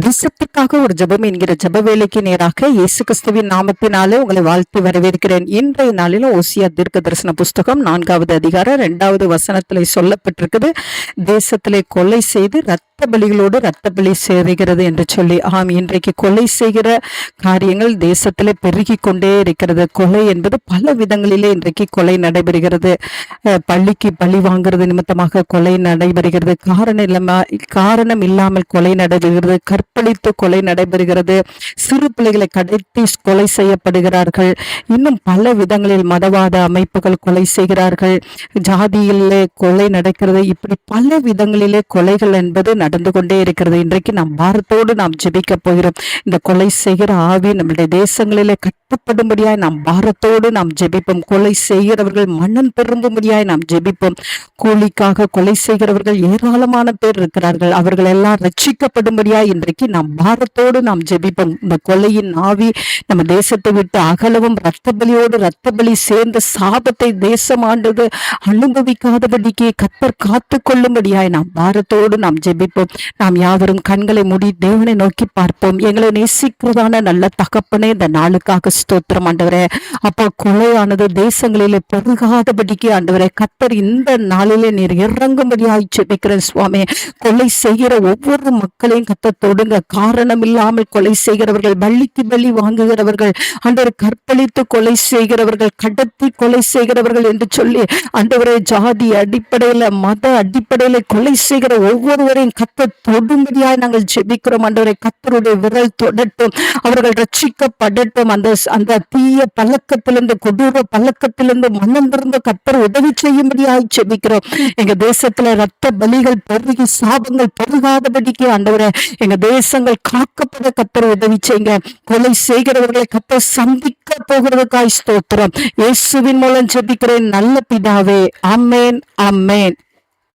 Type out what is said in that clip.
தேசத்திற்காக ஒரு ஜெபம் என்கிற ஜெப வேலைக்கு நேராக இயேசு கிறிஸ்துவின் நாமத்தினாலே உங்களை வாழ்த்தி வரவேற்கிறேன். இன்றைய நாளிலும் ஓசியா தீர்க்க தரிசன புஸ்தகம் 4வது அதிகாரம் 2வது வசனத்திலே சொல்லப்பட்டிருக்குது. தேசத்திலே கொலை செய்து இரத்த பலிகளோடு இரத்த பலி சேருகிறது என்று சொல்லி. இன்றைக்கு கொலை செய்கிற காரியங்கள் தேசத்திலே பெருகி கொண்டே இருக்கிறது. கொலை என்பது பல விதங்களிலே இன்றைக்கு கொலை நடைபெறுகிறது. பள்ளிக்கு பழி வாங்குறது நிமித்தமாக கொலை நடைபெறுகிறது. காரணம் இல்லாமல் கொலை நடைபெறுகிறது. கற்பழித்து கொலை நடைபெறுகிறது. சிறு பிள்ளைகளை கடத்தி கொலை செய்யப்படுகிறார்கள். இன்னும் பல விதங்களில் மதவாத அமைப்புகள் கொலை செய்கிறார்கள். ஜாதியிலே கொலை நடக்கிறது. இப்படி பல விதங்களிலே கொலைகள் என்பது நடந்து கொண்டே இருக்கிறது. இன்றைக்கு நாம் பாரத்தோடு நாம் ஜெபிக்க போகிறோம். இந்த கொலை செய்கிற ஆவி நம்முடைய தேசங்களிலே கட்டப்படும்படியாய் நாம் பாரத்தோடு நாம் ஜெபிப்போம். கொலை செய்கிறவர்கள் மனம் திரும்பும்படியாய் நாம் ஜெபிப்போம். கூலிக்காக கொலை செய்கிறவர்கள் ஏராளமான பேர் இருக்கிறார்கள். அவர்கள் எல்லாம் ரட்சிக்கப்படும்படியாய் இன்றைக்கு நாம் பாரத்தோடு நாம் ஜெபிப்போம். இந்த கொலையின் ஆவி நம்ம தேசத்தை விட்டு அகலவும் இரத்த பலியோடு இரத்த பலி சேர்ந்த சாபத்தை தேசம் ஆண்டது அனுபவிக்காதபடிக்கு கர்த்தர் காத்து கொள்ளும்படியாய் நாம் பாரத்தோடு நாம் ஜெபிப்போம். நாம் யாவரும் கண்களை மூடி தேவனை நோக்கி பார்ப்போம். எங்களை நேசிக்கிறதான நல்ல தகப்பனே, இந்த நாளுக்காக ஸ்தோத்திரம் ஆண்டவரே. அப்பா, கொலையானது தேசங்களிலே பெருகாதபடிக்கு ஆண்டவரே கர்த்தர் இந்த நாளிலே நீர் இறங்கும்படியாய் ஜெபிக்கிறேன் சுவாமி. கொலை செய்கிற ஒவ்வொரு மக்களையும் கர்த்தர் தொடுங்க. காரணம் இல்லாமல் கொலை செய்கிறவர்கள், பள்ளிக்கு பலி வாங்குகிறவர்கள், ஆண்டவரை கற்பழித்து கொலை செய்கிறவர்கள், கடத்தி கொலை செய்கிறவர்கள் என்று சொல்லி ஆண்டவரை ஜாதி அடிப்படையில மத அடிப்படையில கொலை செய்கிற ஒவ்வொருவரையும் கர்த்தர் தொடும்படியாய் நாங்கள் ஜெபிக்கிறோம். ஆண்டவரை கர்த்தருடைய விரல் தொடட்டும். அவர்கள் ரட்சிக்கப்படட்டும். அந்த தீய பழக்கத்திலிருந்து, கொடூர பழக்கத்திலிருந்து மனம் திறந்த கர்த்தர் உதவி செய்யும்படியாய் ஜெபிக்கிறோம். எங்க தேசத்துல இரத்த பலிகள் பெருகி சாபங்கள் பெருகாதபடிக்கு ஆண்டவரை எங்க தேசங்கள் காக்கப்பட கர்த்தர் உதவி செய்யுங்க. கொலை செய்கிறவர்களை கர்த்தர் சந்திக்க போகிறதுக்காய் ஸ்தோத்திரம். இயேசுவின் மூலம் ஜெபிக்கிறேன் நல்ல பிதாவே. ஆமென், ஆமென்.